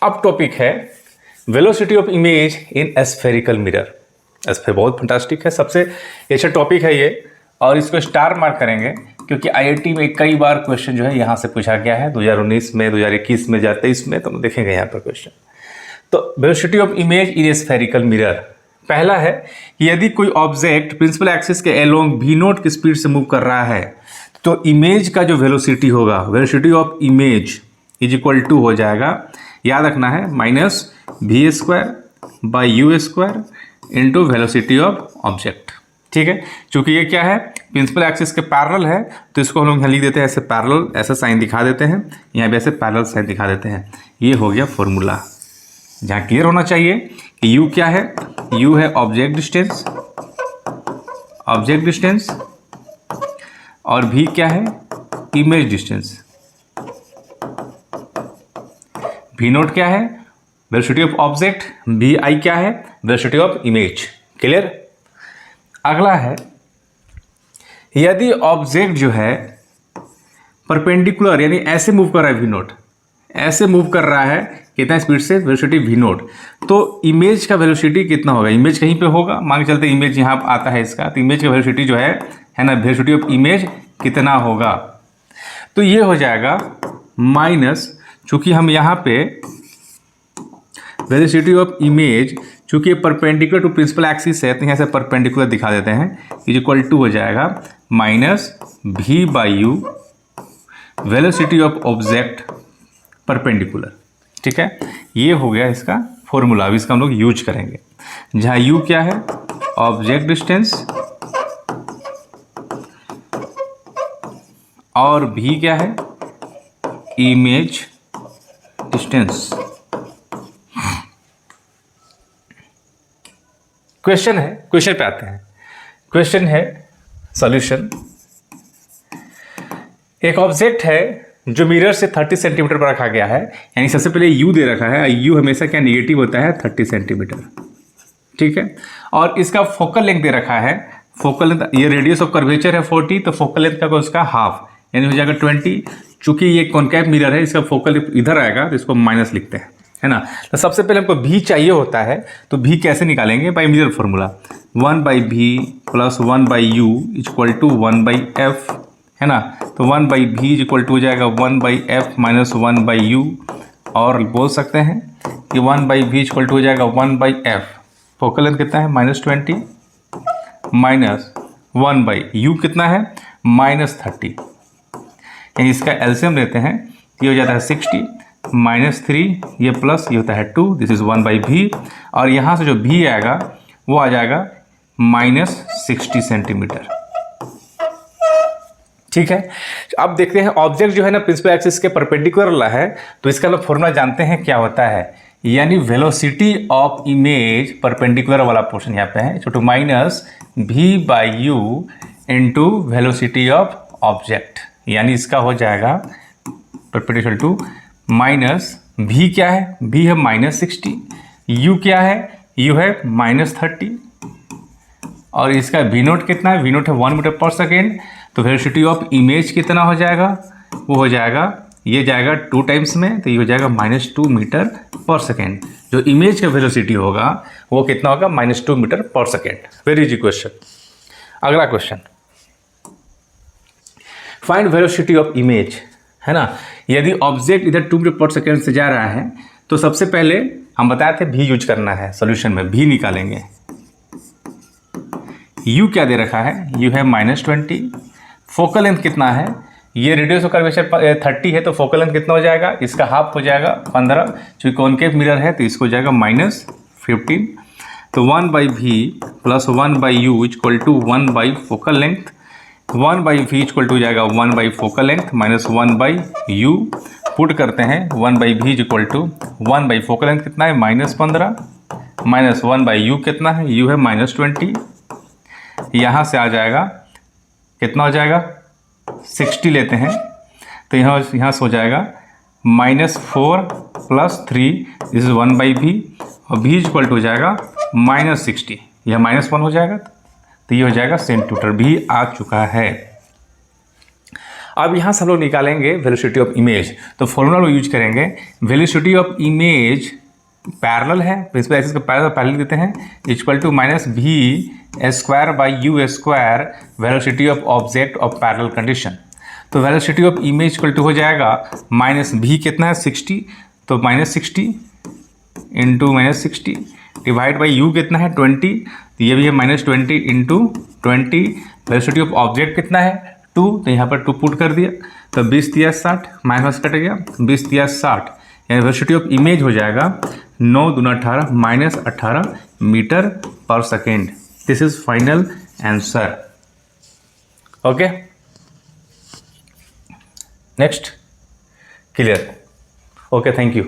अब टॉपिक है velocity of image in spherical mirror. Sphere बहुत फंटास्टिक है, सबसे अच्छा टॉपिक है ये, और इसको स्टार मार्क करेंगे क्योंकि आईआईटी में कई बार क्वेश्चन जो है यहाँ से पूछा गया है 2019 में, 2021 में, 2023 में, तो देखेंगे यहाँ पर क्वेश्चन। तो velocity of image in spherical mirror, पहला है कि यदि कोई ऑब्जेक्ट प्रिंसिपल एक्सिस के अलोंग वी नॉट की स्पीड से मूव कर रहा है तो इमेज का जो वेलोसिटी होगा, velocity of image is equal to हो जाएगा, याद रखना है, minus v square by u square into velocity of object. ठीक है, चूंकि ये क्या है, प्रिंसिपल एक्सिस के पैरेलल है तो इसको हम लोग यहाँ लिख देते हैं ऐसे पैरेलल, ऐसा साइन दिखा देते हैं, यहाँ भी ऐसे पैरेलल साइन दिखा देते हैं। ये हो गया फॉर्मूला, जहाँ क्लियर होना चाहिए कि u क्या है, u है ऑब्जेक्ट डिस्टेंस और v क्या है, इमेज डिस्टेंस। v नोट क्या है, वेलोसिटी ऑफ ऑब्जेक्ट, vi क्या है, वेलोसिटी ऑफ इमेज। क्लियर। अगला है, यदि ऑब्जेक्ट जो है परपेंडिकुलर यानी ऐसे मूव कर रहा है, v नोट ऐसे मूव कर रहा है कितना स्पीड से, वेलोसिटी v नोट, तो इमेज का वेलोसिटी कितना होगा, इमेज कहीं पे होगा, मान के चलते इमेज यहाँ आता है इसका, तो इमेज का वेलोसिटी जो है ना, वेलोसिटी ऑफ इमेज कितना होगा, तो ये हो जाएगा माइनस, चूंकि हम यहाँ पे वेलोसिटी ऑफ इमेज, चूंकि ये परपेंडिकुलर टू प्रिंसिपल एक्सिस है तो यहाँ से परपेंडिकुलर दिखा देते हैं, इज इक्वल टू हो जाएगा minus v by you velocity of object perpendicular. ठीक है, ये हो गया इसका फॉर्मूला। अब इसका हम लोग यूज करेंगे, जहाँ u क्या है, ऑब्जेक्ट डिस्टेंस, और v क्या है, इमेज डिस्टेंस। क्वेश्चन है, क्वेश्चन पे आते हैं। क्वेश्चन है सॉल्यूशन। एक ऑब्जेक्ट है जो मिरर से 30 सेंटीमीटर पर रखा गया है, यानी सबसे पहले u दे रखा है, u हमेशा क्या नेगेटिव होता है 30 सेंटीमीटर। ठीक है, और इसका फोकल लेंथ दे रखा है, फोकल लेंथ, ये रेडियस ऑफ कर्वेचर है 40, तो फोकल लेंथ का उसका हाफ यानी हो जाएगा 20। चूंकि ये कॉनकेव मिरर है, इसका फोकल इधर आएगा तो इसको माइनस लिखते हैं, है ना। तो सबसे पहले हमको v चाहिए होता है, तो v कैसे निकालेंगे, by mirror formula, 1 by v plus 1 by u equal to 1 by f, है ना। तो 1 बाई वी इक्वल टू हो जाएगा 1 by F minus 1 by you, और बोल सकते हैं कि 1 बाई वी इक्वल टू हो जाएगा 1 बाई एफ, फोकल लेंथ कितना है -20 माइनस 1 बाई यू कितना है -30, यानी इसका एलसीएम लेते हैं, ये हो जाता है 60 -3, ये प्लस ये होता है 2, दिस इज 1 बाई वी, और यहाँ से जो v आएगा वो आ जाएगा -60 सेंटीमीटर। ठीक है, अब देखते हैं ऑब्जेक्ट जो है ना प्रिंसिपल एक्सिस के परपेंडिकुलर वाला है, तो इसका लोग फॉर्मूला जानते हैं क्या होता है, यानी वेलोसिटी ऑफ इमेज परपेंडिकुलर वाला पोर्शन यहाँ पे है, तो minus v by you into velocity of object, यानी इसका हो जाएगा परपेंडिकुलर टू माइनस v क्या है, v है -60, u क्या है, u है -30, और इसका v नोट कितना है, v नोट है 1 मीटर पर सेकेंड, तो वेलोसिटी ऑफ इमेज कितना हो जाएगा, वो हो जाएगा, ये जाएगा 2 टाइम्स में, तो ये हो जाएगा -2 मीटर पर सेकेंड। जो इमेज का वेलोसिटी होगा वो कितना होगा, -2 metre per second. Very easy question. अगला question, find velocity of image, है ना। यदि ऑब्जेक्ट इधर 2 मीटर पर सेकेंड से जा रहा है तो सबसे पहले हम बताए थे v यूज करना है, सॉल्यूशन में v निकालेंगे। u क्या दे रखा है, u है -20, फोकल लेंथ कितना है, ये रेडियस ऑफ कर्वेचर 30 है, तो फोकल लेंथ कितना हो जाएगा, इसका हाफ हो जाएगा 15, क्योंकि कॉनकेव मिरर है तो इसको हो जाएगा -15, तो 1 by v plus 1 by u equal to 1 by focal length, 1 by v equal to हो जाएगा 1 by focal length minus 1 by u, put करते हैं 1 by v equal to 1 by focal length कितना है -15 माइनस 1 बाई यू कितना है, you है -20, यहाँ से आ जाएगा कितना हो जाएगा 60 लेते हैं, तो यहाँ से हो जाएगा -4 plus 3, this is 1 by v, और v इक्वल टू हो जाएगा -60, यह -1 हो जाएगा, तो ये हो जाएगा सेंटीमीटर, भी आ चुका है। अब यहाँ से हम लोग निकालेंगे वेलोसिटी ऑफ इमेज। तो फॉर्मूला लोग यूज करेंगे, वेलोसिटी ऑफ इमेज पैरेलल है, प्रिंसिपल एक्सिस का पैरेलल पहले देते हैं, equal to minus v square by u square velocity of object of parallel condition. तो velocity of image equal to हो जाएगा माइनस भी कितना है 60, तो minus 60 into minus 60 divide by u कितना है 20, तो ये भी है minus 20 into 20। Velocity of object कितना है 2, तो यहाँ पर 2 पुट कर दिया, तो 20 दिया 60 माइनस कट गया, 20 दिया 60, यानी वेलोसिटी ऑफ इमेज हो जाएगा 9 दूना 18 minus 18 metre per second. This is final answer. Okay, next, clear. Okay, thank you.